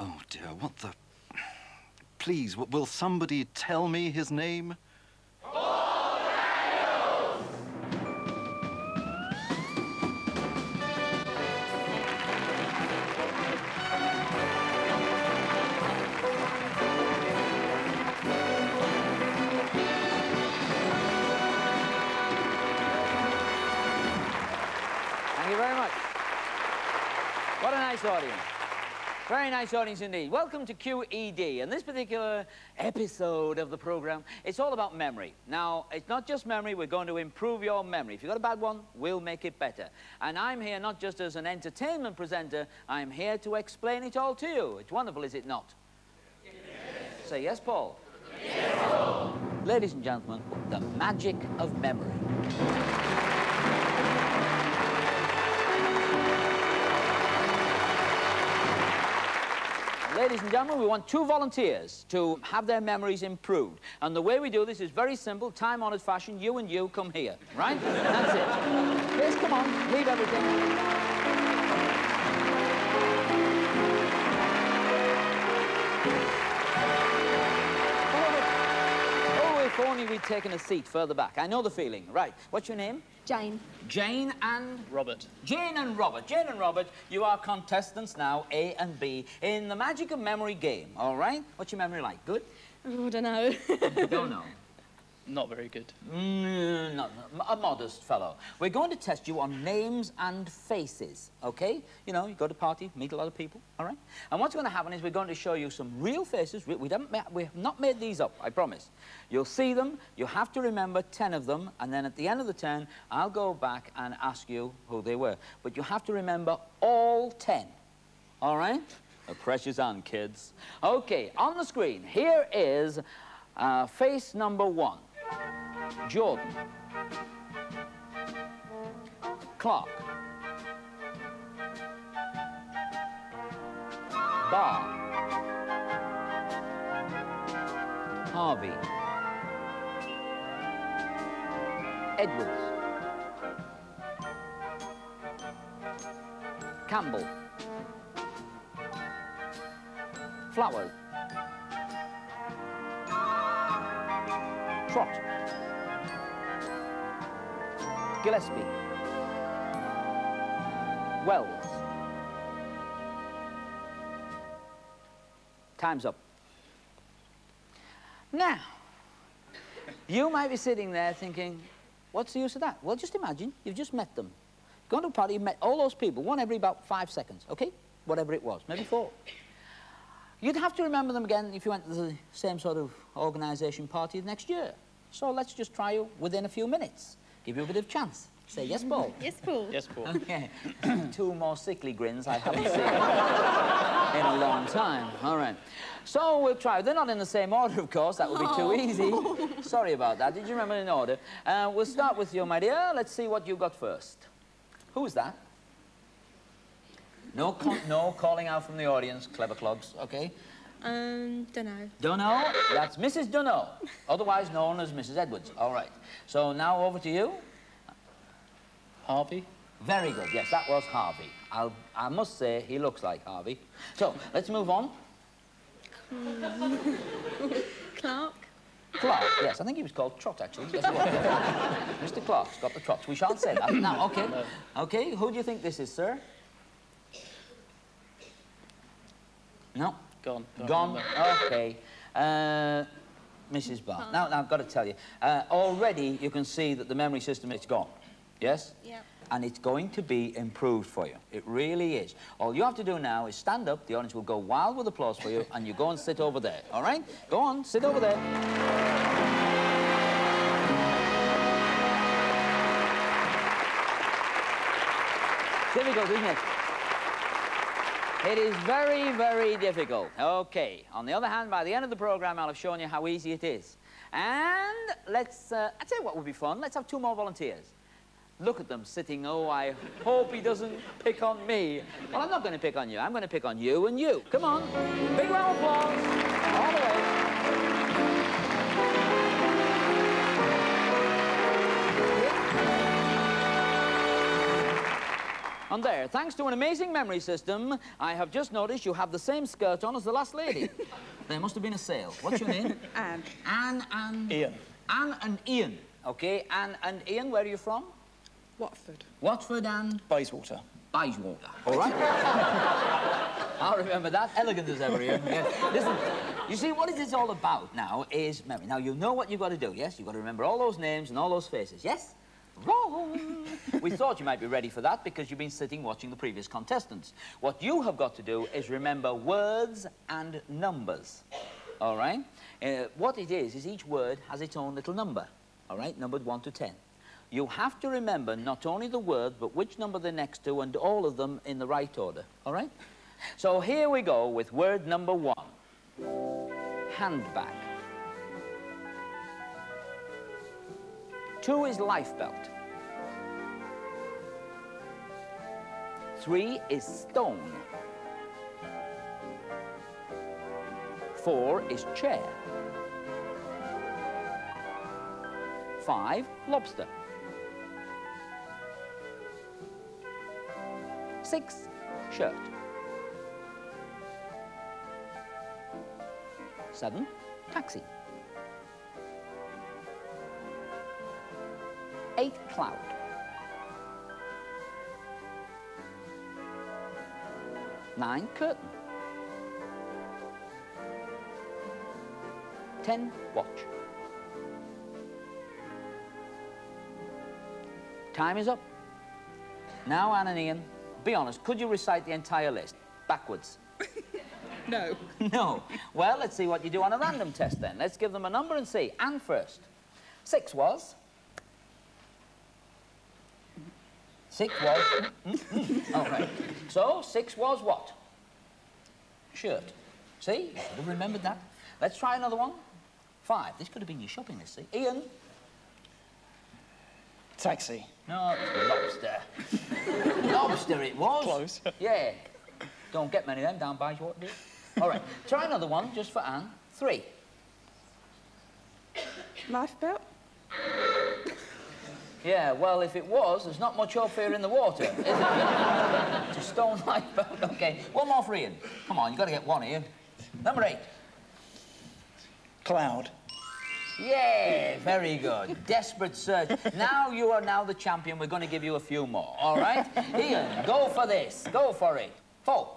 Oh, dear, what the... Please, will somebody tell me his name? Thank you very much. What a nice audience. Very nice audience indeed. Welcome to QED. And this particular episode of the program, it's all about memory. Now, it's not just memory, we're going to improve your memory. If you've got a bad one, we'll make it better. And I'm here not just as an entertainment presenter, I'm here to explain it all to you. It's wonderful, is it not? Yes. Say yes, Paul. Yes, Paul. Ladies and gentlemen, the magic of memory. Ladies and gentlemen, we want 2 volunteers to have their memories improved. And the way we do this is very simple, time-honored fashion. You and you come here, right? That's it. Yes, come on, leave everything. If only we'd taken a seat further back. I know the feeling. Right. What's your name? Jane. Jane and... Robert. Jane and Robert. Jane and Robert, you are contestants now, A and B, in the Magic of Memory game, all right? What's your memory like? Good? Oh, I don't know. You don't know? Not very good. No, a modest fellow. We're going to test you on names and faces, okay? You know, you go to a party, meet a lot of people, all right? And what's going to happen is we're going to show you some real faces. We have not made these up, I promise. You'll see them, you have to remember 10 of them, and then at the end of the 10, I'll go back and ask you who they were. But you have to remember all 10, all right? The pressure's on, kids. Okay, on the screen, here is face number 1. Jordan. Clark. Bar. Harvey. Edwards. Campbell. Flowers. Trot. Gillespie. Wells. Time's up. Now, you might be sitting there thinking, what's the use of that? Well, just imagine you've just met them. Gone to a party, you've met all those people, one every about 5 seconds, okay? Whatever it was, maybe 4. You'd have to remember them again if you went to the same sort of organisation party next year. So let's just try you within a few minutes. Give you a bit of chance. Say yes, Paul. Yes, Paul. Yes, Paul. Okay. 2 more sickly grins I haven't seen in a long time. All right. So we'll try. They're not in the same order, of course. That would be too easy. Sorry about that. Did you remember in order? We'll start with you, my dear. Let's see what you got first. Who's that? No calling out from the audience, clever clogs, okay? Dunno. Dunno? That's Mrs. Dunno, otherwise known as Mrs. Edwards. All right. So now over to you. Harvey. Very good. Yes, that was Harvey. I must say he looks like Harvey. So let's move on. Clark. Clark. Yes, I think he was called Trot actually. Yes, he was. Mr. Clark's got the trots. We shan't say that. Now, okay. No. Okay. Who do you think this is, sir? No. Gone. Gone. Okay. Mrs. Barr. Now, I've got to tell you, already you can see that the memory system is gone. Yes? Yep. And it's going to be improved for you. It really is. All you have to do now is stand up, the audience will go wild with applause for you, and you go and sit over there, all right? Go on, sit over there. Difficult, isn't it? It is very, very difficult. Okay. On the other hand, by the end of the program, I'll have shown you how easy it is. And let's, I'll tell you what would be fun. Let's have 2 more volunteers. Look at them sitting, oh, I hope he doesn't pick on me. Well, I'm not going to pick on you. I'm going to pick on you and you. Come on. Big round of applause. All the way. And there, thanks to an amazing memory system, I have just noticed you have the same skirt on as the last lady. There must have been a sale. What's your name? Anne. Anne and... Ian. Anne and Ian. OK, Anne and Ian, where are you from? Watford. Watford and... Bayswater. Bayswater. All right? I'll remember that. Elegant as ever, Ian. Yeah. Listen, you see, what it is all about now is memory. Now, you know what you've got to do, yes? You've got to remember all those names and all those faces, yes? Wrong. We thought you might be ready for that because you've been sitting watching the previous contestants. What you have got to do is remember words and numbers, all right? What it is each word has its own little number, all right, numbered 1 to 10. You have to remember not only the word, but which number they're next to, and all of them in the right order, all right? So here we go with word number 1, handbag. 2 is lifebelt. 3 is stone. 4 is chair. 5, lobster. 6, shirt. 7, taxi. 8, cloud. 9, curtain. 10, watch. Time is up. Now, Anne and Ian, be honest, could you recite the entire list backwards? No. No. Well, let's see what you do on a random test then. Let's give them a number and see. Anne first. 6 was... 6 was... All right. So, 6 was what? Shirt. See? You should have remembered that. Let's try another one. 5. This could have been your shopping list, see? Ian? Taxi. No, it was lobster. Lobster it was. Close. Yeah. Don't get many of them down by what do you? All right. Try another one, just for Anne. 3. Lifebelt. Yeah, well, if it was, there's not much hope here in the water, is it? It's a stone lifeboat. OK, one more for Ian. Come on, you've got to get one, Ian. Number 8. Cloud. Yeah, very good. Desperate search. Now you are now the champion. We're going to give you a few more, all right? Ian, go for this. Go for it. 4.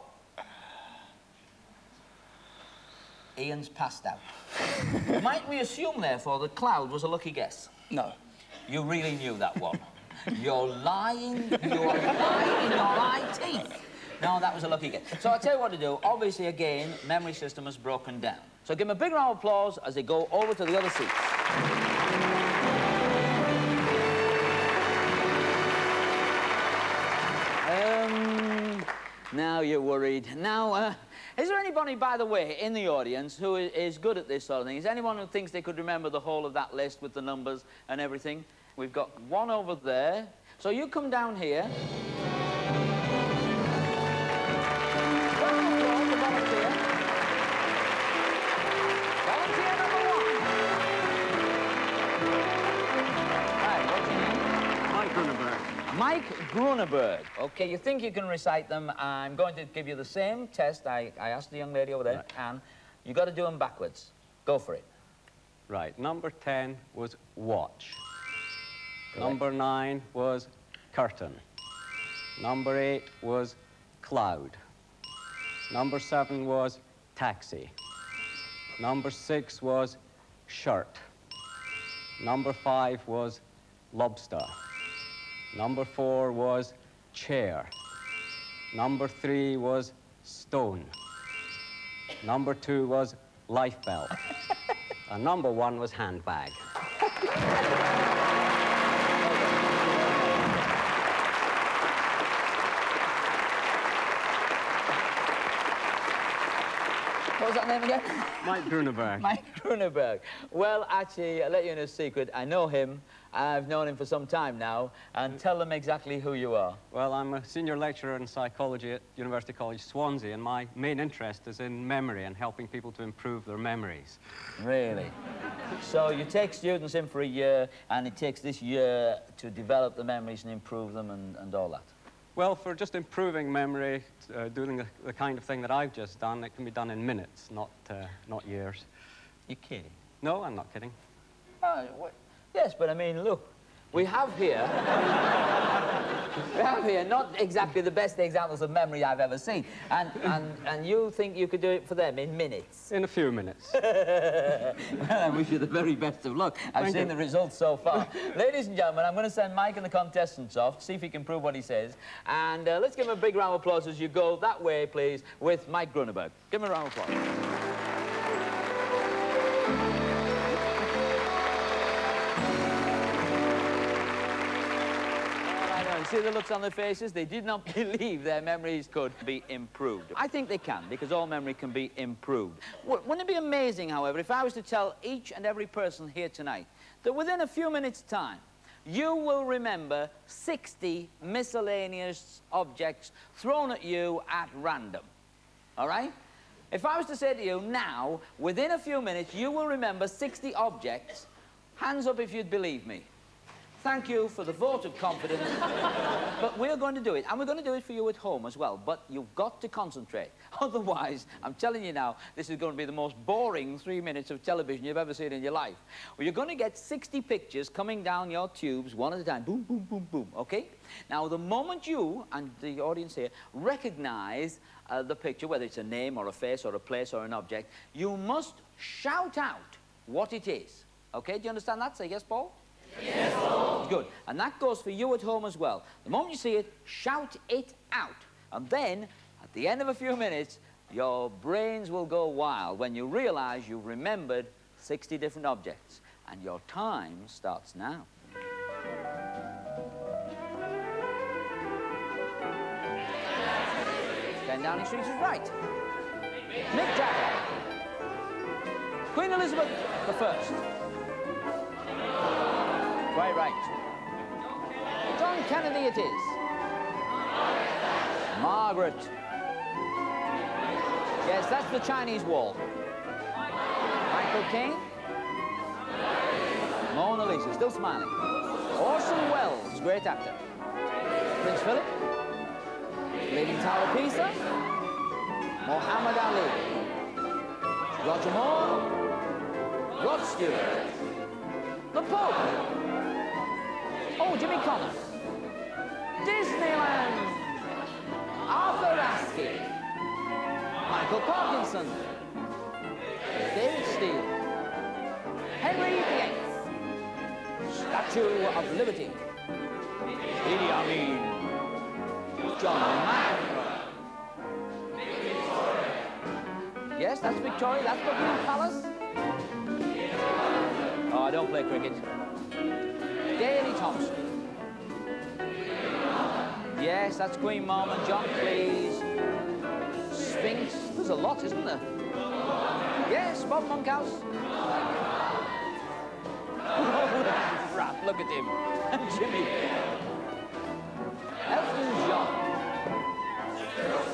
Ian's passed out. Might we assume, therefore, that cloud was a lucky guess? No. You really knew that one. You're lying. You're lying in your eye teeth. No, that was a lucky guess. So I'll tell you what to do. Obviously, again, memory system has broken down. So give them a big round of applause as they go over to the other seats. Now you're worried. Now, is there anybody, by the way, in the audience who is good at this sort of thing? Is anyone who thinks they could remember the whole of that list with the numbers and everything? We've got one over there. So you come down here. Volunteer number 1. Hi, what's your name? Mike Gruneberg. Mike Gruneberg. OK, you think you can recite them. I'm going to give you the same test I asked the young lady over there, Right. Anne. You've got to do them backwards. Go for it. Right, number 10 was watch. Correct. Number 9 was curtain. Number 8 was cloud. Number 7 was taxi. Number 6 was shirt. Number 5 was lobster. Number 4 was chair. Number 3 was stone. Number 2 was lifebelt. And number 1 was handbag. What was that name again? Mike Gruneberg. Mike Gruneberg. Well, actually, I'll let you in a secret. I know him. I've known him for some time now. And tell them exactly who you are. Well, I'm a senior lecturer in psychology at University College Swansea, and my main interest is in memory and helping people to improve their memories. Really? So you take students in for a year, and it takes this year to develop the memories and improve them and all that? Well, for just improving memory, doing the kind of thing that I've just done, it can be done in minutes, not years. You're kidding? No, I'm not kidding. Yes, but I mean, look, we have here not exactly the best examples of memory I've ever seen. And you think you could do it for them in minutes? In a few minutes. Well, I wish you the very best of luck. I've seen the results so far. Ladies and gentlemen, I'm going to send Mike and the contestants off to see if he can prove what he says. And let's give him a big round of applause as you go that way, please, with Mike Gruneberg. Give him a round of applause. See the looks on their faces? They did not believe their memories could be improved. I think they can, because all memory can be improved. Wouldn't it be amazing, however, if I was to tell each and every person here tonight that within a few minutes' time, you will remember 60 miscellaneous objects thrown at you at random, all right? If I was to say to you now, within a few minutes, you will remember 60 objects, hands up if you'd believe me. Thank you for the vote of confidence, but we're going to do it, and we're going to do it for you at home as well, but you've got to concentrate. Otherwise, I'm telling you now, this is going to be the most boring 3 minutes of television you've ever seen in your life. Well, you're going to get 60 pictures coming down your tubes, one at a time, boom, boom, boom, boom, okay? Now, the moment you, and the audience here, recognize the picture, whether it's a name or a face or a place or an object, you must shout out what it is, okay? Do you understand that? Say yes, Paul? Yes, Lord. Good. And that goes for you at home as well. The moment you see it, shout it out. And then, at the end of a few minutes, your brains will go wild when you realize you've remembered 60 different objects. And your time starts now. 10 Downing Street is right. Mick Jagger. Queen Elizabeth I. Quite right. John Kennedy it is. Margaret. Yes, that's the Chinese Wall. Michael Caine. Mona Lisa, still smiling. Orson Welles, great actor. Prince Philip. Leaning Tower of Pisa. Muhammad Ali. Roger Moore. Rod Stewart. The Pope. Oh, Jimmy Connors. Disneyland. Arthur Askey. Michael Parkinson. David Steele. Henry VIII. Statue of Liberty. Idi Amin. John McEnroe. Yes, that's Victoria. That's Buckingham Palace. Oh, I don't play cricket. Daley Thompson. Yes, that's Queen Mom and John Cleese. Sphinx. There's a lot, isn't there? Yes, Bob Monkhouse. Oh, rat, look at him. And Jimmy. Elton John.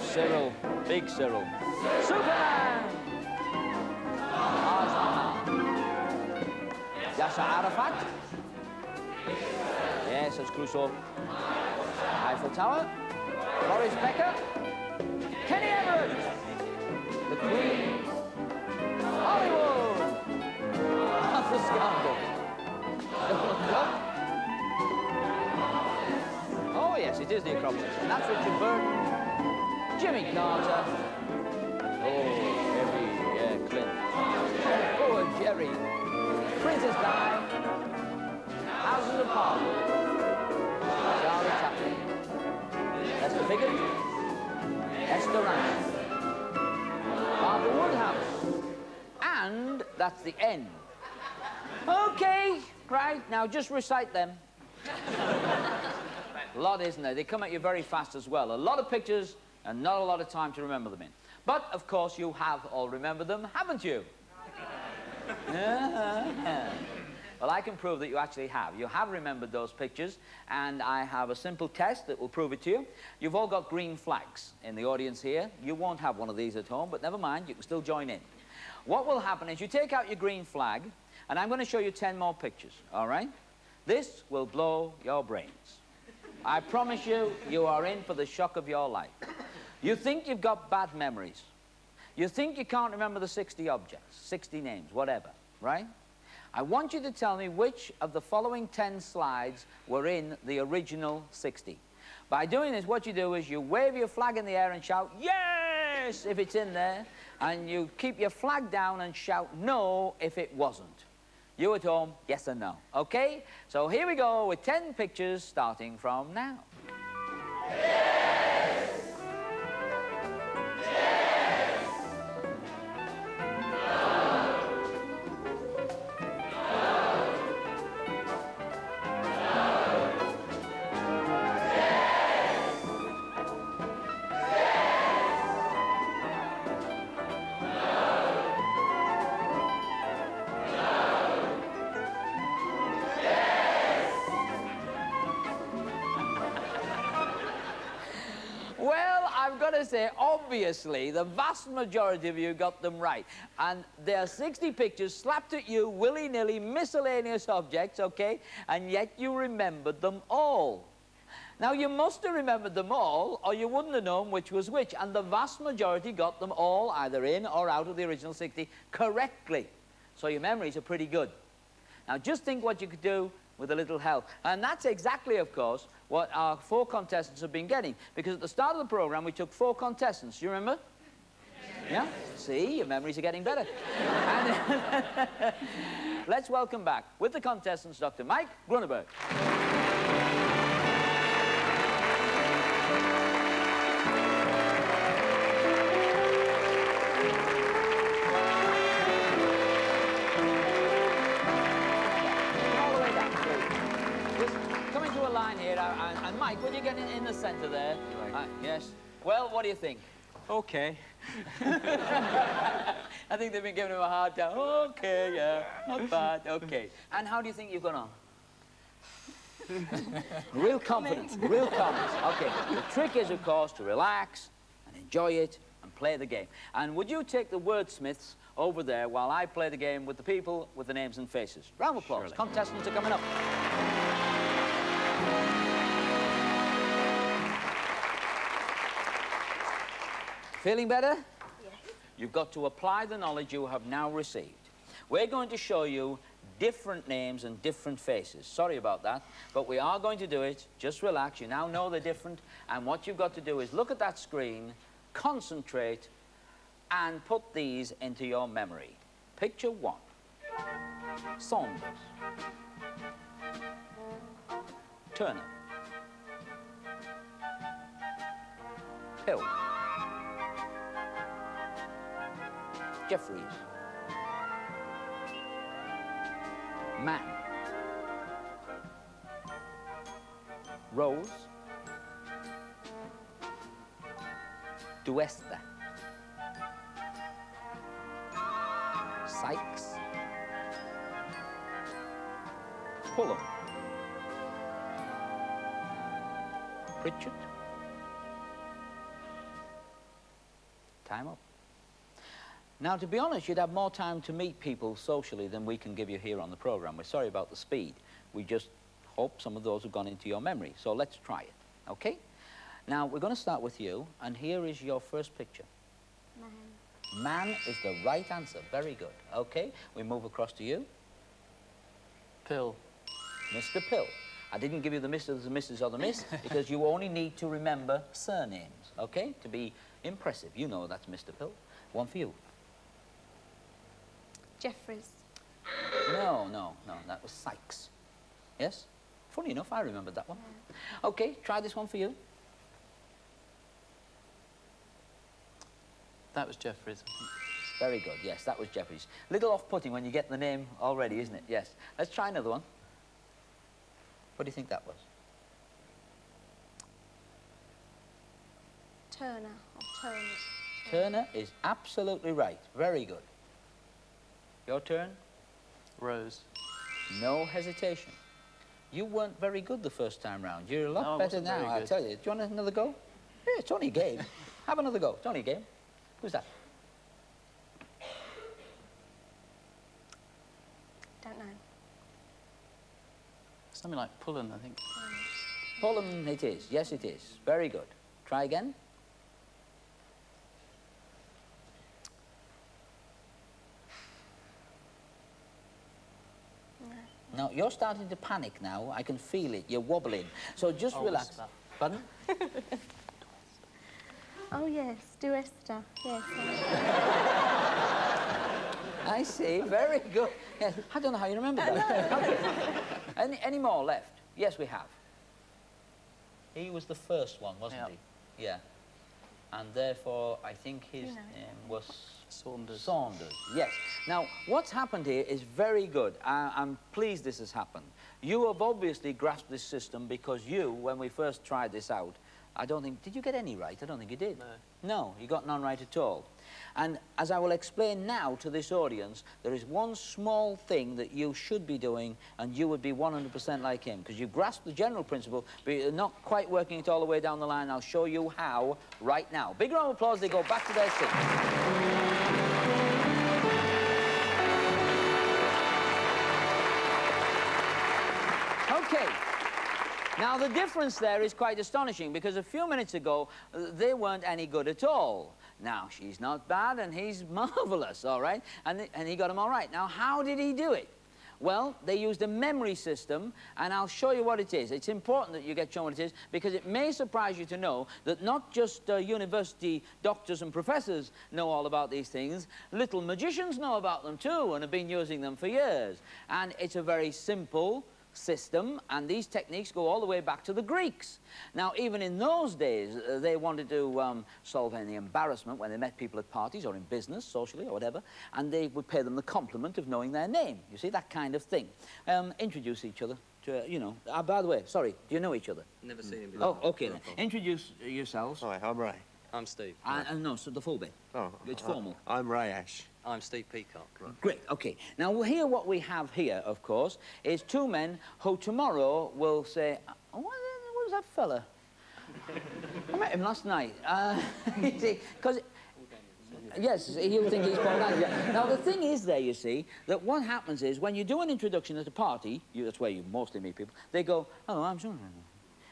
Cyril. Big Cyril. Superman. Taj Mahal. Yasser Arafat. Yes, that's Clouseau. Eiffel Tower. Boris Becker. Kenny Everett. The Queen. Hollywood. Arthur Scandal. Donald Duck. Oh, yes, it is the Acropolis. And that's Richard Burton. Jimmy Carter. Oh, Jerry, yeah, Clint. Oh, Jerry. Princess Di. Houses of Parliament. Charlie Chaplin. Lester Piggott. Esther Rankin. Barbara Woodhouse. And that's the end. Okay, right, now just recite them. A lot, isn't there? They come at you very fast as well. A lot of pictures and not a lot of time to remember them in. But, of course, you have all remembered them, haven't you? Well, I can prove that you actually have. You have remembered those pictures, and I have a simple test that will prove it to you. You've all got green flags in the audience here. You won't have one of these at home, but never mind, you can still join in. What will happen is you take out your green flag, and I'm going to show you 10 more pictures, all right? This will blow your brains. I promise you, you are in for the shock of your life. You think you've got bad memories. You think you can't remember the 60 objects, 60 names, whatever, right? I want you to tell me which of the following 10 slides were in the original 60. By doing this, what you do is you wave your flag in the air and shout, yes, if it's in there, and you keep your flag down and shout no if it wasn't. You at home, yes and no, okay? So here we go with 10 pictures starting from now. Well, I've got to say, obviously, the vast majority of you got them right. And there are 60 pictures slapped at you, willy-nilly, miscellaneous objects, okay? And yet you remembered them all. Now, you must have remembered them all, or you wouldn't have known which was which. And the vast majority got them all, either in or out of the original 60, correctly. So your memories are pretty good. Now, just think what you could do with a little help. And that's exactly, of course, what our 4 contestants have been getting. Because at the start of the program, we took 4 contestants. Do you remember? Yeah? See, your memories are getting better. And let's welcome back, with the contestants, Dr. Mike Gruneberg. And Mike, would you get in the centre there? Right. Yes. Well, what do you think? Okay. I think they've been giving him a hard time. Okay, yeah, not bad, okay. And how do you think you've gone on? Real confidence, real confidence. Okay, the trick is, of course, to relax and enjoy it and play the game. And would you take the wordsmiths over there while I play the game with the people with the names and faces? Round of applause. Surely. Contestants are coming up. Feeling better? Yes. You've got to apply the knowledge you have now received. We're going to show you different names and different faces. Sorry about that, but we are going to do it. Just relax. You now know they're different, and what you've got to do is look at that screen, concentrate, and put these into your memory. Picture 1. Saunders. Turner. Pill. Jeffries. Mann. Rose. Duesta. Sykes. Fulham. Pritchard. Time up. Now, to be honest, you'd have more time to meet people socially than we can give you here on the program. We're sorry about the speed. We just hope some of those have gone into your memory. So let's try it, okay? Now, we're going to start with you, and here is your first picture. Man. Man is the right answer. Very good. Okay, we move across to you. Pill. Mr. Pill. I didn't give you the Mr., the Mrs. or the Miss because you only need to remember surnames, okay? To be impressive. You know that's Mr. Pill. One for you. Jeffries. No, that was Sykes. Yes? Funny enough, I remembered that one. Yeah. Okay, try this one for you. That was Jeffries. Very good, yes, that was Jeffries. Little off-putting when you get the name already, isn't it? Yes. Let's try another one. What do you think that was? Turner, or Turner. Turner is absolutely right. Very good. Your turn? Rose. No hesitation. You weren't very good the first time round. You're a lot better now, I tell you. Do you want another go? Yeah, it's only a game. Have another go. It's only a game. Who's that? Don't know. Something like Pullen, I think. Pullum it is. Yes, it is. Very good. Try again. Now, you're starting to panic now. I can feel it. You're wobbling. So just relax. Ulster. Pardon? Oh, yes, Duester. Yes. I see. Very good. Yes. I don't know how you remember that. Any more left? Yes, we have. He was the first one, wasn't Yep. he? Yeah. And therefore, I think his name was... Saunders. Saunders, yes. Now, what's happened here is very good. I'm pleased this has happened. You have obviously grasped this system because you, when we first tried this out, I don't think... Did you get any right? I don't think you did. No. No, you got none right at all. And as I will explain now to this audience, there is one small thing that you should be doing, and you would be 100% like him, because you grasp the general principle, but you're not quite working it all the way down the line. I'll show you how right now. Big round of applause. They go back to their seats. Okay. Now, the difference there is quite astonishing, because a few minutes ago, they weren't any good at all. Now, she's not bad, and he's marvellous, all right? And he got them all right. Now, how did he do it? Well, they used a memory system, and I'll show you what it is. It's important that you get shown what it is, because it may surprise you to know that not just university doctors and professors know all about these things. Little magicians know about them, too, and have been using them for years. And it's a very simple system, and these techniques go all the way back to the Greeks. Now, even in those days, they wanted to solve any embarrassment when they met people at parties or in business, socially, or whatever, and they would pay them the compliment of knowing their name. You see, that kind of thing. Introduce each other to, you know... by the way, sorry, do you know each other? Never seen him before. Oh, OK, then. Introduce yourselves. Hi, I'm Ray. I'm Steve. No, so the full bit. Oh, It's formal. I'm Ray Ash. I'm Steve Peacock. Great, OK. Now, here, what we have here, of course, is two men who tomorrow will say, oh, what was that fella? I met him last night. You see, because... Yes, he'll think he's Paul Daniels. Yeah. Now, the thing is there, you see, that what happens is when you do an introduction at a party, that's where you mostly meet people, they go, oh, I'm sure.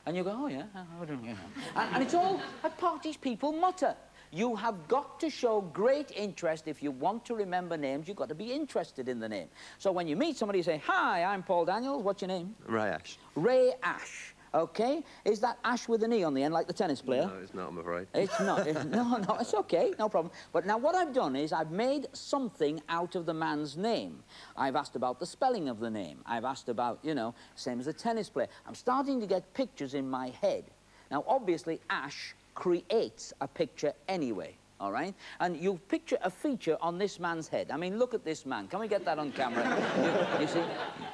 And you go, oh, yeah, I don't know. And it's all, at parties, people mutter. You have got to show great interest. If you want to remember names, you've got to be interested in the name. So when you meet somebody, you say, hi, I'm Paul Daniels. What's your name? Ray Ash. Ray Ash. OK? Is that Ash with an E on the end, like the tennis player? No, it's not, I'm afraid. It's not. No, it's OK, no problem. But now what I've done is I've made something out of the man's name. I've asked about the spelling of the name. I've asked about, you know, same as a tennis player. I'm starting to get pictures in my head. Now, obviously, Ash creates a picture anyway, all right? And you picture a feature on this man's head. I mean, look at this man. Can we get that on camera? You see?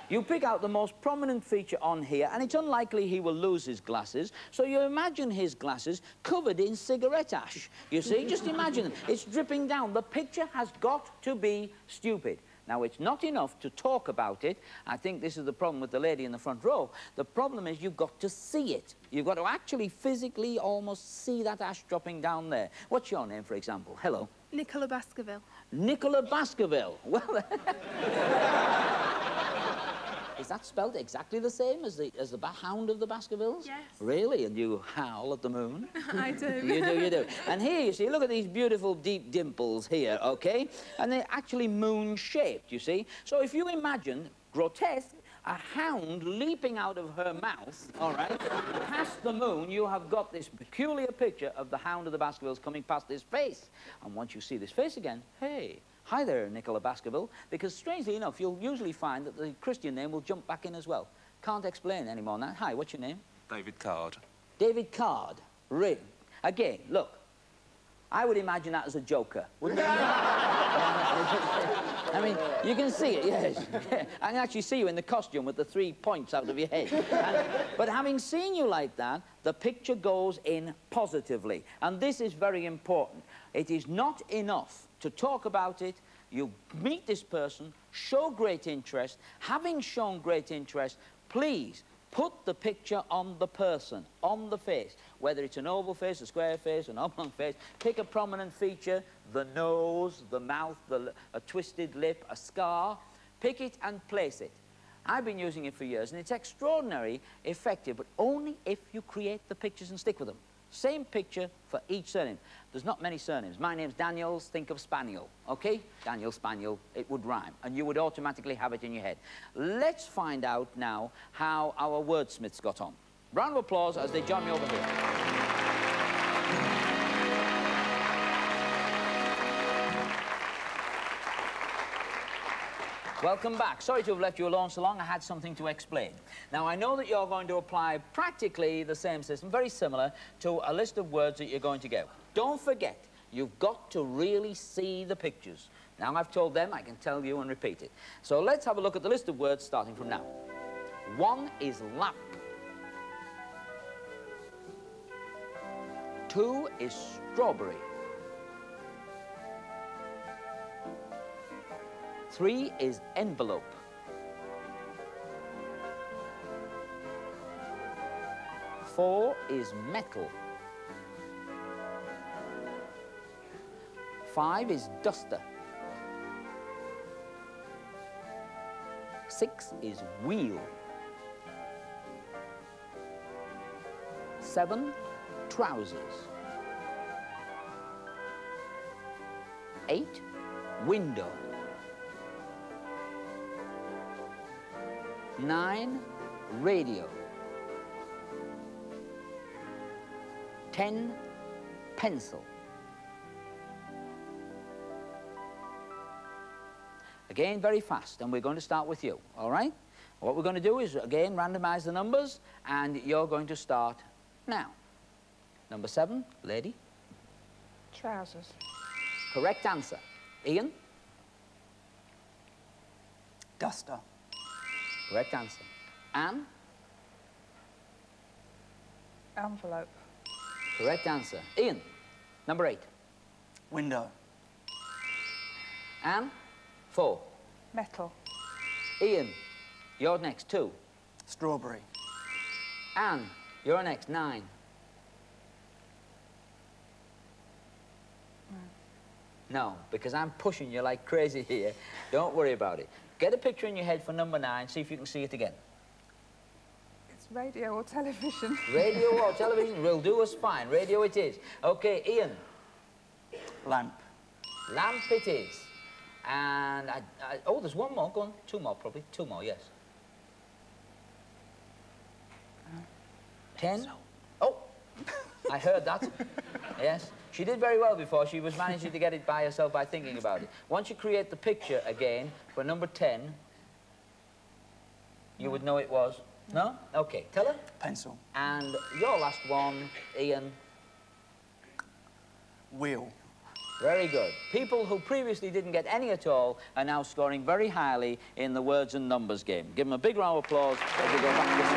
You pick out the most prominent feature on here, and it's unlikely he will lose his glasses, so you imagine his glasses covered in cigarette ash. You see? Just imagine them. It's dripping down. The picture has got to be stupid. Now, it's not enough to talk about it. I think this is the problem with the lady in the front row. The problem is you've got to see it. You've got to actually physically almost see that ash dropping down there. What's your name, for example? Hello. Nicola Baskerville. Nicola Baskerville. Well... Is that spelled exactly the same as the hound of the Baskervilles? Yes. Really? And you howl at the moon? I do. You do. And here, you see, look at these beautiful deep dimples here, OK? And they're actually moon-shaped, you see? So if you imagine, grotesque, a hound leaping out of her mouth, all right, past the moon, you have got this peculiar picture of the hound of the Baskervilles coming past this face. And once you see this face again, hey... Hi there, Nicola Baskerville, because strangely enough, you'll usually find that the Christian name will jump back in as well. Can't explain any more than that. Hi, what's your name? David Card. David Card. Really? Again, look, I would imagine that as a joker, wouldn't you? I mean, you can see it, yes. I can actually see you in the costume with the 3 points out of your head. But having seen you like that, the picture goes in positively. And this is very important. It is not enough to talk about it. You meet this person, show great interest. Having shown great interest, please put the picture on the person, on the face. Whether it's an oval face, a square face, an oblong face, pick a prominent feature, the nose, the mouth, a twisted lip, a scar. Pick it and place it. I've been using it for years, and it's extraordinarily effective, but only if you create the pictures and stick with them. Same picture for each surname. There's not many surnames. My name's Daniels, think of Spaniel, okay? Daniel, Spaniel, it would rhyme, and you would automatically have it in your head. Let's find out now how our wordsmiths got on. Round of applause as they join me over here. Welcome back. Sorry to have left you alone so long. I had something to explain. Now, I know that you're going to apply practically the same system, very similar, to a list of words that you're going to get. Don't forget, you've got to really see the pictures. Now, I've told them, I can tell you and repeat it. So let's have a look at the list of words starting from now. 1 is lamp. 2 is strawberry. 3 is envelope. 4 is metal. 5 is duster. 6 is wheel. 7, trousers. 8, window. 9, radio. 10, pencil. Again, very fast, and we're going to start with you, all right? What we're going to do is, again, randomize the numbers, and you're going to start now. Number 7, lady. Trousers. Correct answer. Ian? Duster. Correct answer. Anne? Envelope. Correct answer. Ian? Number 8. Window. Anne? 4. Metal. Ian? You're next. 2. Strawberry. Anne? You're next. 9. No, because I'm pushing you like crazy here. Don't worry about it. Get a picture in your head for number 9, see if you can see it again. It's radio or television. Radio or television will do us fine. Radio it is. Okay, Ian. Lamp. Lamp it is. And, oh, there's one more. Go on. 2 more, probably. 2 more, yes. 10. Oh, I heard that. Yes. She did very well before. She was managing to get it by herself by thinking about it. Once you create the picture again for number 10, you would know it was. No? Okay, tell her. Pencil. And your last one, Ian. Wheel. Very good. People who previously didn't get any at all are now scoring very highly in the words and numbers game. Give them a big round of applause as we go back to this.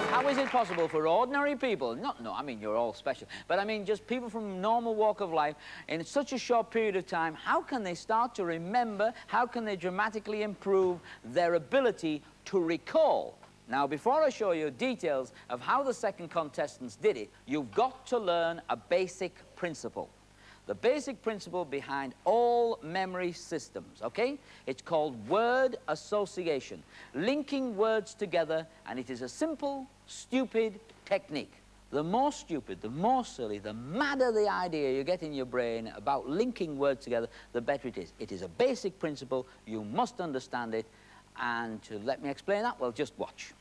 How is it possible for ordinary people, I mean, you're all special, but I mean just people from normal walk of life, in such a short period of time, how can they start to remember, how can they dramatically improve their ability to recall? Now, before I show you details of how the second contestants did it, you've got to learn a basic principle. The basic principle behind all memory systems, okay? It's called word association, linking words together, and it is a simple, stupid technique. The more stupid, the more silly, the madder the idea you get in your brain about linking words together, the better it is. It is a basic principle. You must understand it. And to let me explain that, well, just watch.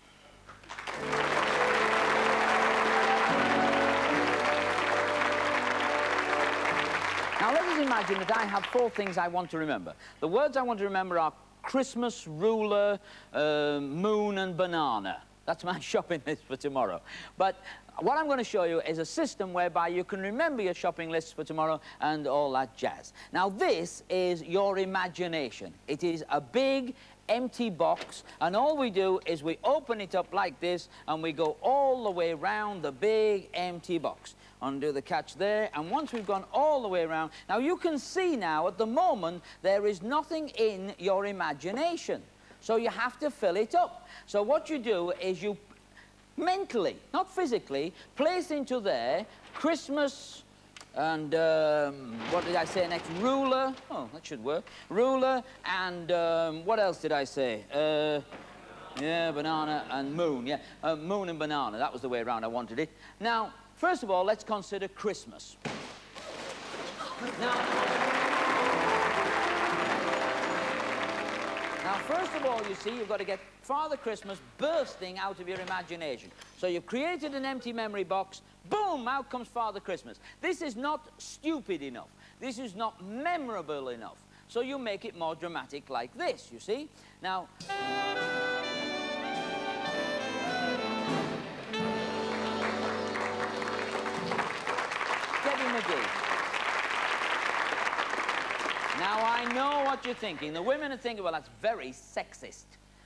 Now, let us imagine that I have 4 things I want to remember. The words I want to remember are Christmas, ruler, moon, and banana. That's my shopping list for tomorrow. But what I'm going to show you is a system whereby you can remember your shopping lists for tomorrow and all that jazz. Now, this is your imagination. It is a big, empty box, and all we do is we open it up like this, and we go all the way around the big, empty box. Undo the catch there, and once we've gone all the way around, now you can see now at the moment there is nothing in your imagination, so you have to fill it up. So what you do is you mentally, not physically, place into there Christmas and, what did I say next? Ruler. Oh, that should work. Ruler and, what else did I say? Yeah, banana and moon. Yeah, moon and banana. That was the way around I wanted it. Now, first of all, let's consider Christmas. Now, first of all, you see, you've got to get Father Christmas bursting out of your imagination. So you've created an empty memory box. Boom, out comes Father Christmas. This is not stupid enough. This is not memorable enough. So you make it more dramatic like this, you see. Now... McGee. Now, I know what you're thinking. The women are thinking, well, that's very sexist.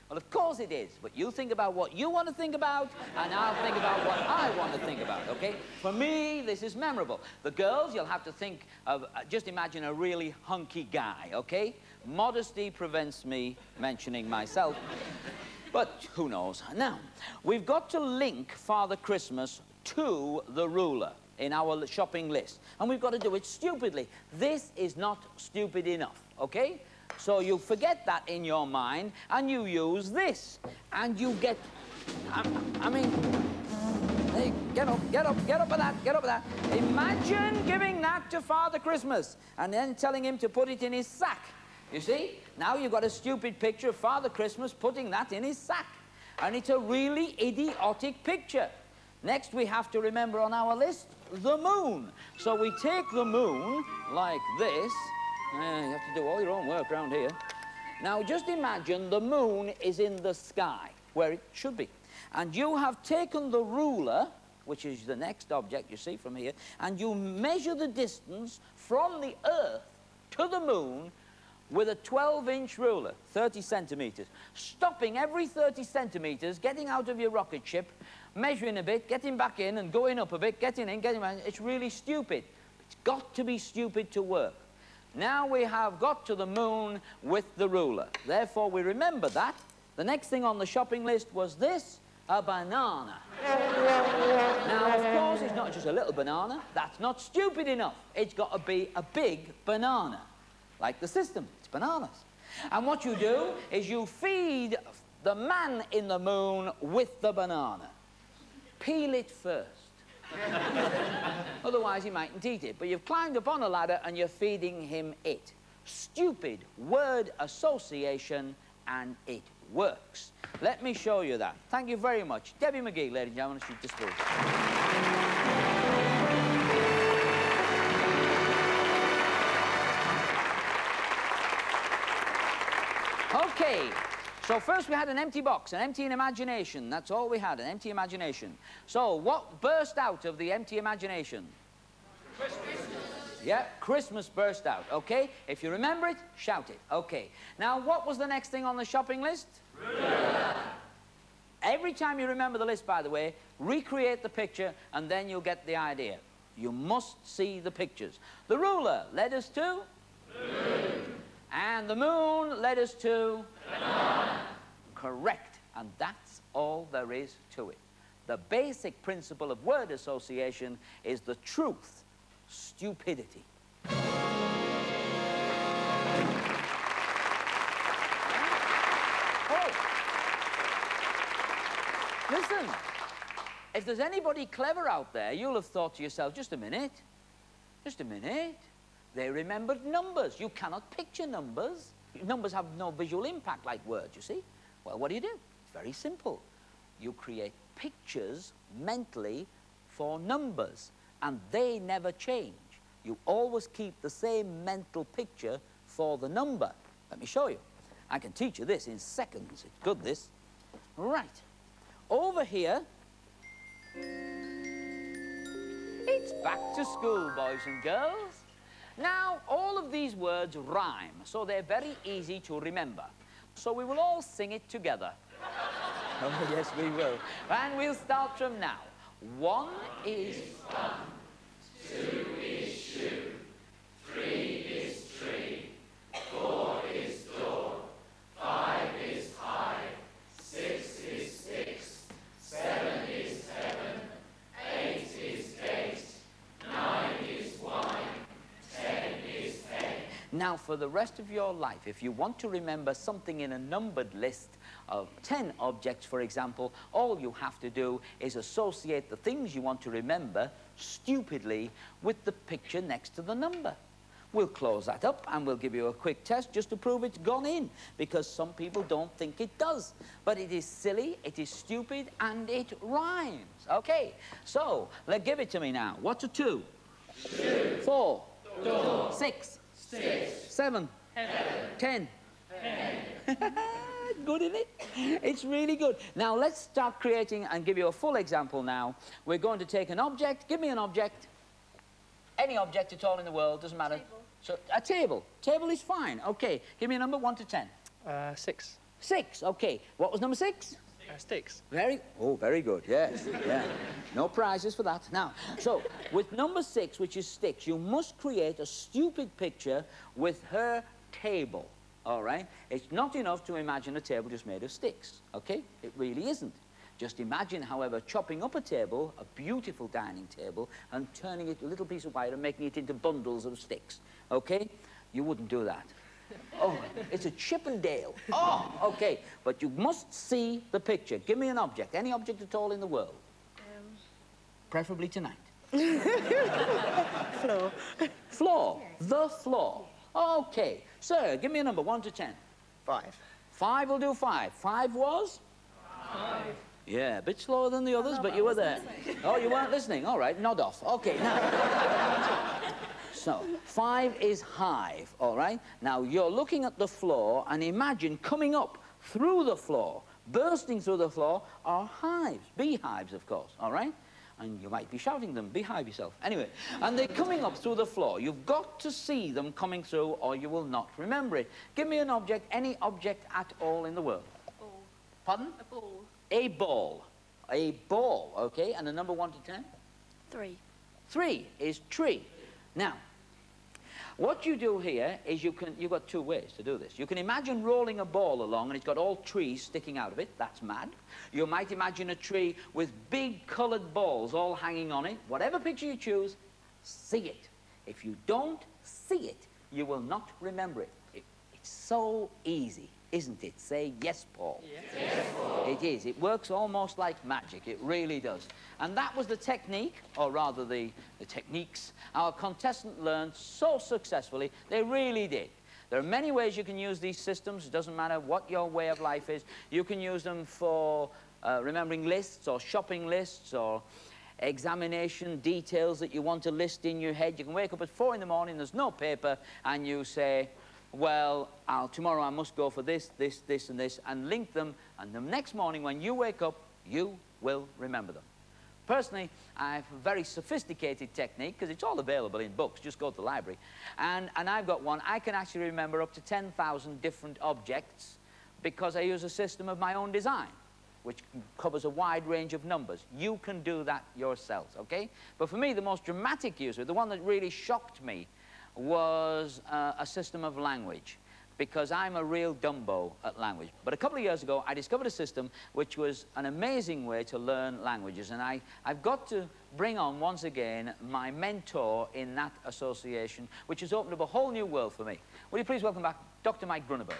Well, of course it is, but you think about what you want to think about, and I'll think about what I want to think about, okay? For me, this is memorable. The girls, you'll have to think of, just imagine a really hunky guy, okay? Modesty prevents me mentioning myself, but who knows? Now, we've got to link Father Christmas to the ruler in our shopping list. And we've got to do it stupidly. This is not stupid enough, okay? So you forget that in your mind, and you use this. And you get... I mean... Hey, get up with that, get up with that. Imagine giving that to Father Christmas, and then telling him to put it in his sack. You see? Now you've got a stupid picture of Father Christmas putting that in his sack. And it's a really idiotic picture. Next, we have to remember on our list, the moon. So we take the moon like this. You have to do all your own work around here. Now, just imagine the moon is in the sky, where it should be. And you have taken the ruler, which is the next object you see from here, and you measure the distance from the Earth to the moon with a 12-inch ruler, 30 centimeters, stopping every 30 centimeters, getting out of your rocket ship, measuring a bit, getting back in, and going up a bit, getting in, getting back in. It's really stupid. It's got to be stupid to work. Now we have got to the moon with the ruler. Therefore, we remember that. The next thing on the shopping list was this, a banana. Now, of course, it's not just a little banana. That's not stupid enough. It's got to be a big banana. Like the system, it's bananas. And what you do is you feed the man in the moon with the banana. Peel it first. Otherwise, he mightn't eat it. But you've climbed up on a ladder and you're feeding him it. Stupid word association, and it works. Let me show you that. Thank you very much. Debbie McGee, ladies and gentlemen, she's disposed. Okay. So first we had an empty box, an empty imagination. That's all we had, an empty imagination. So what burst out of the empty imagination? Christmas. Yeah, Christmas burst out, okay? If you remember it, shout it, okay. Now, what was the next thing on the shopping list? Ruler. Every time you remember the list, by the way, recreate the picture, and then you'll get the idea. You must see the pictures. The ruler led us to? Moon. And the moon led us to? Banana. Correct. And that's all there is to it. The basic principle of word association is the truth, stupidity. Oh. Listen, if there's anybody clever out there, you'll have thought to yourself, just a minute. They remembered numbers. You cannot picture numbers. Numbers have no visual impact like words, you see. Well, what do? It's very simple. You create pictures mentally for numbers, and they never change. You always keep the same mental picture for the number. Let me show you. I can teach you this in seconds. It's good, this. Right. Over here, it's back to school, boys and girls. Now, all of these words rhyme, so they're very easy to remember. So we will all sing it together. Oh, yes, we will. And we'll start from now. 1 is fun, 2 is shoe, 3 is tree, 4 is door, 5 is high, 6 is sticks, 7 is Now, for the rest of your life, if you want to remember something in a numbered list of 10 objects, for example, all you have to do is associate the things you want to remember stupidly with the picture next to the number. We'll close that up and we'll give you a quick test just to prove it's gone in, because some people don't think it does. But it is silly, it is stupid, and it rhymes. Okay, so give it to me now. What's a 2? 4. 6. 7. 10. Good, isn't it? It's really good. Now, let's start creating and give you a full example now. We're going to take an object. Give me an object. Any object at all in the world, doesn't matter. Table. So, a table. Table is fine. Okay, give me a number, 1 to 10. 6. 6, okay. What was number 6? Sticks. Very good, yes, yeah. No prizes for that. Now, so, with number 6, which is sticks, you must create a stupid picture with her table, all right? It's not enough to imagine a table just made of sticks, okay? It really isn't. Just imagine, however, chopping up a table, a beautiful dining table, and turning it to a little piece of wire and making it into bundles of sticks, okay? You wouldn't do that. Oh, it's a Chippendale. Oh, okay. But you must see the picture. Give me an object, any object at all in the world. Preferably tonight. Floor. Floor. Yes. The floor. Okay. Sir, give me a number, 1 to 10. 5. 5 will do 5. 5 was? 5. Yeah, a bit slower than the others, but you were there. Oh, you weren't listening? All right, nod off. Okay, now. So, 5 is hive, all right? Now, you're looking at the floor, and imagine coming up through the floor, bursting through the floor, are hives, beehives, of course, all right? And you might be shouting them, beehive yourself. Anyway, and they're coming up through the floor. You've got to see them coming through, or you will not remember it. Give me an object, any object at all in the world. Ball. Pardon? A ball. A ball. A ball, okay? And a number 1 to 10? 3. 3 is tree. Now, what you do here is you've got 2 ways to do this. You can imagine rolling a ball along and it's got all trees sticking out of it. That's mad. You might imagine a tree with big coloured balls all hanging on it. Whatever picture you choose, see it. If you don't see it, you will not remember it. It's so easy, isn't it? Say yes, Paul. Yes. Yes, Paul. It is. It works almost like magic. It really does. And that was the technique, or rather the techniques, our contestant learned so successfully. They really did. There are many ways you can use these systems. It doesn't matter what your way of life is. You can use them for remembering lists or shopping lists or examination details that you want to list in your head. You can wake up at 4 in the morning, there's no paper, and you say, well, tomorrow I must go for this, this, this, and this, and link them, and the next morning when you wake up, you will remember them. Personally, I have a very sophisticated technique, because it's all available in books, just go to the library, and I've got one. I can actually remember up to 10,000 different objects, because I use a system of my own design, which covers a wide range of numbers. You can do that yourselves, okay? But for me, the most dramatic use of it, the one that really shocked me, was a system of language, because I'm a real Dumbo at language. But a couple of years ago, I discovered a system which was an amazing way to learn languages, and I've got to bring on, once again, my mentor in that association, which has opened up a whole new world for me. Will you please welcome back Dr. Mike Gruneberg.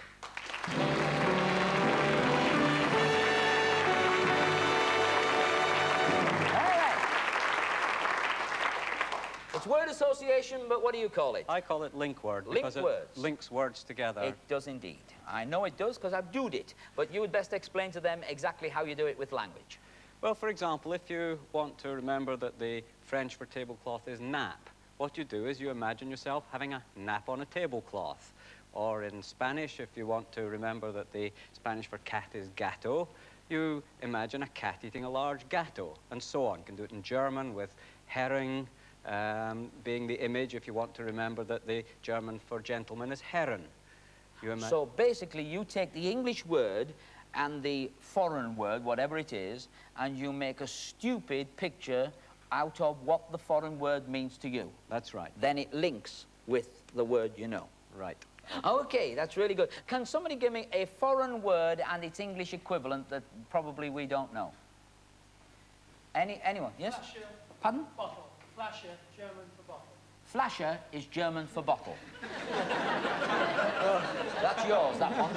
It's word association, but what do you call it? I call it link word. Link because words. It links words together. It does indeed. I know it does because I've doed it. But you would best explain to them exactly how you do it with language. Well, for example, if you want to remember that the French for tablecloth is nap, what you do is you imagine yourself having a nap on a tablecloth. Or in Spanish, if you want to remember that the Spanish for cat is gato, you imagine a cat eating a large gato, and so on. You can do it in German with herring, being the image if you want to remember that the German for gentleman is Herren. So basically you take the English word and the foreign word, whatever it is, and you make a stupid picture out of what the foreign word means to you. That's right. Then it links with the word you know. Right. Okay, that's really good. Can somebody give me a foreign word and its English equivalent that probably we don't know? Anyone? Yes? Flasher. Pardon? Bottle. Flasher, German for bottle. Flasche is German for bottle. That's yours, that one.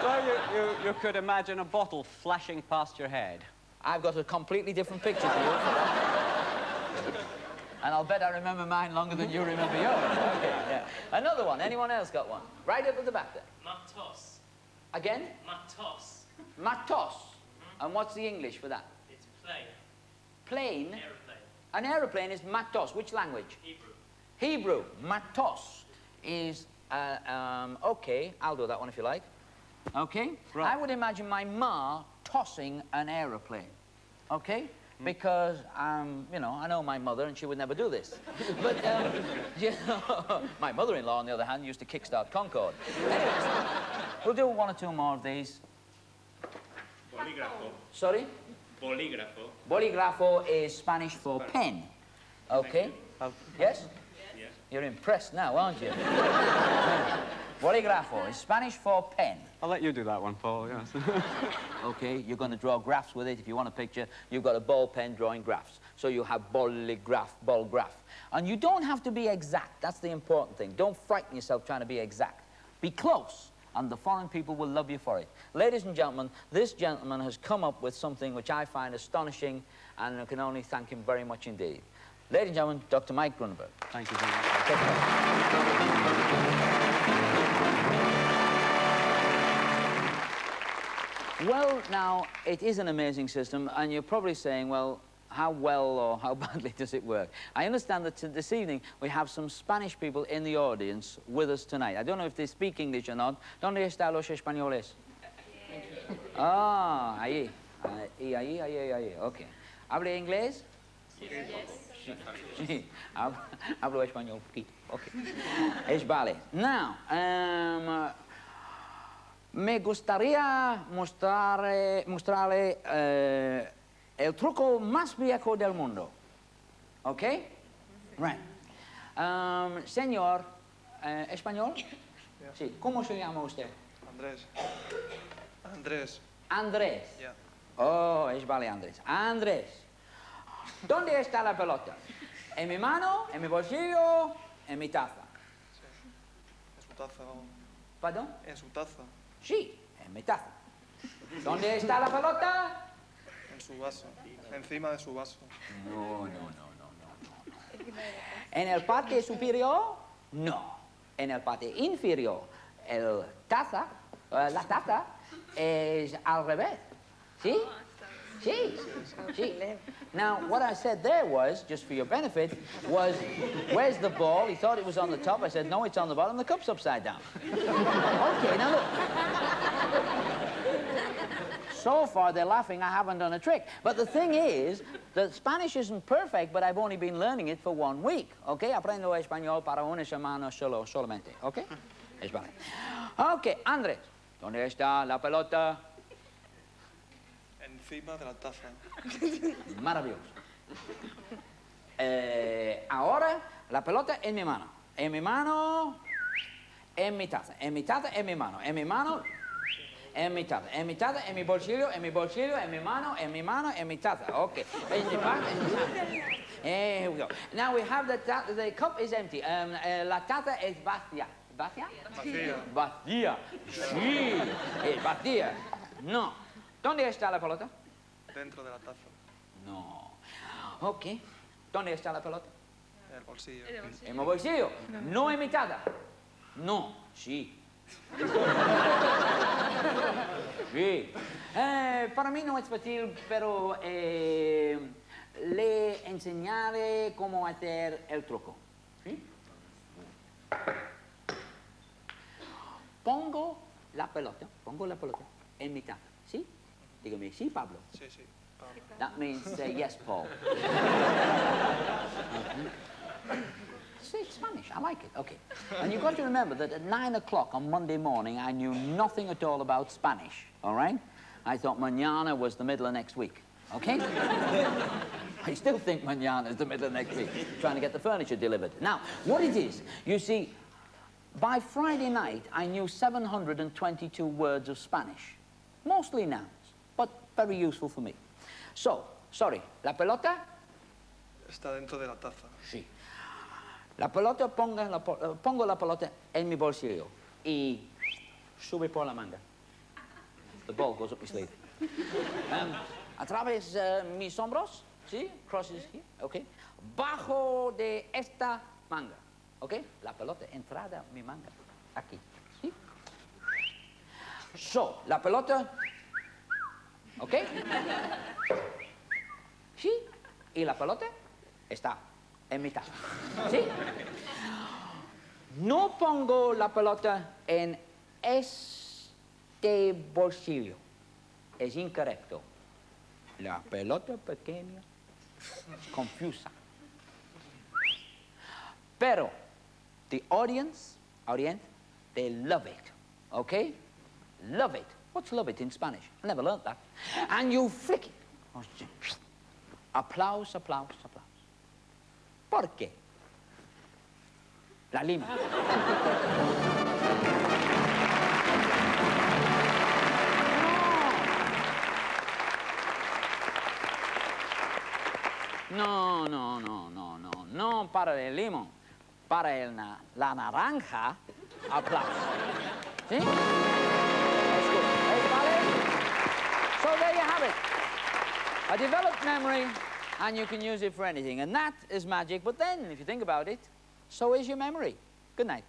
Well, you could imagine a bottle flashing past your head. I've got a completely different picture for you. And I'll bet I remember mine longer than you remember yours. Okay, yeah. Another one. Anyone else got one? Right up at the back there. Matos. Again? Matos. Matos. And what's the English for that? It's plane. Plane? Aeroplane. An aeroplane is matos. Which language? Hebrew. Hebrew. Matos is, okay, I'll do that one if you like. Okay? Right. I would imagine my ma tossing an aeroplane. Okay? Because, you know, I know my mother and she would never do this. But, you know, my mother-in-law, on the other hand, used to kickstart Concorde. Anyways, we'll do one or two more of these. Bolígrafo. Sorry? Bolígrafo. Bolígrafo is Spanish for pen. Okay? Yes? Yes. You're impressed now, aren't you? Bolígrafo is Spanish for pen. I'll let you do that one, Paul, yes. Okay, you're going to draw graphs with it. If you want a picture, you've got a ball pen drawing graphs. So you have bolígraph, ball graph. And you don't have to be exact. That's the important thing. Don't frighten yourself trying to be exact. Be close, and the foreign people will love you for it. Ladies and gentlemen, this gentleman has come up with something which I find astonishing, and I can only thank him very much indeed. Ladies and gentlemen, Dr. Mike Gruneberg. Thank you very much. Take care. Well, now, it is an amazing system, and you're probably saying, well, how well or how badly does it work? I understand that this evening we have some Spanish people in the audience with us tonight. I don't know if they speak English or not. ¿Dónde están los españoles? Ah, ahí. Ahí. Okay. ¿Habla inglés? Sí. Hablo español poquito. Okay. Es vale. Now, me gustaría mostrarle el truco más viejo del mundo. ¿Ok? Right. Señor, ¿español? Sí. ¿Cómo se llama usted? Andrés. Andrés. Andrés. Yeah. Oh, es vale, Andrés. Andrés, ¿dónde está la pelota? ¿En mi mano, en mi bolsillo, en mi taza? Sí. En su taza. ¿Perdón? En su taza. Sí, en mi taza. ¿Dónde está la pelota? En su vaso. Encima de su vaso. No. ¿En el parte superior? No. En el parte inferior, la taza es al revés. ¿Sí? Sí. Now, what I said there was, just for your benefit, was, where's the ball? He thought it was on the top. I said, no, it's on the bottom. The cup's upside down. Okay, now look. So far, they're laughing. I haven't done a trick. But the thing is, the Spanish isn't perfect, but I've only been learning it for 1 week. Okay? Aprendo español para una semana solamente. Okay? Es vale. Okay, Andrés, ¿dónde está la pelota? Encima de la taza. Maravilloso. Ahora, la pelota en mi mano. En mi mano, en mi taza. En mi taza, en mi mano. En mi mano, en mi taza. En mi taza, en mi bolsillo, en mi bolsillo, en mi mano, en mi mano, en mi taza. Okay. Here we go. Now we have the cup is empty. La taza es vacía. ¿Vacía? Vacía. Vacía. Sí, es vacía. No. ¿Dónde está la pelota? Dentro de la taza. No. Ok. ¿Dónde está la pelota? En el bolsillo. En mi bolsillo. No en mi taza. No. Sí. Sí. Para mí no es fácil, pero le enseñaré cómo hacer el truco. ¿Sí? Pongo la pelota en mi taza. ¿Sí? Dígame, sí, Pablo. Sí, sí. Pablo. That means yes, Paul. See, Spanish, I like it. Okay. And you've got to remember that at 9 o'clock on Monday morning, I knew nothing at all about Spanish, all right? I thought mañana was the middle of next week, okay? I still think mañana is the middle of next week, trying to get the furniture delivered. Now, what it is, you see, by Friday night, I knew 722 words of Spanish, mostly nouns, but very useful for me. So, sorry, la pelota? Está dentro de la taza. Sí. La pelota, pongo la pelota en mi bolsillo y sube por la manga. The ball goes up my sleeve. A través mis hombros, ¿sí? Crosses here, ¿ok? Bajo de esta manga, ¿ok? La pelota entrada en mi manga, aquí, ¿sí? So, la pelota, ¿ok? ¿Sí? Y la pelota está en mitad, ¿sí? No pongo la pelota en este bolsillo. Es incorrecto. La pelota pequeña, confusa. Pero, the audience, they love it, okay? Love it. What's love it in Spanish? I never learned that. And you flick it. Aplausos, aplausos, aplausos. ¿Por qué? La lima. No, no, no, no, no, no para el limón. Para la naranja, aplausos. ¿Sí? That's good. Everybody? So there you have it. A developed memory, and you can use it for anything. And that is magic. But then, if you think about it, so is your memory. Good night.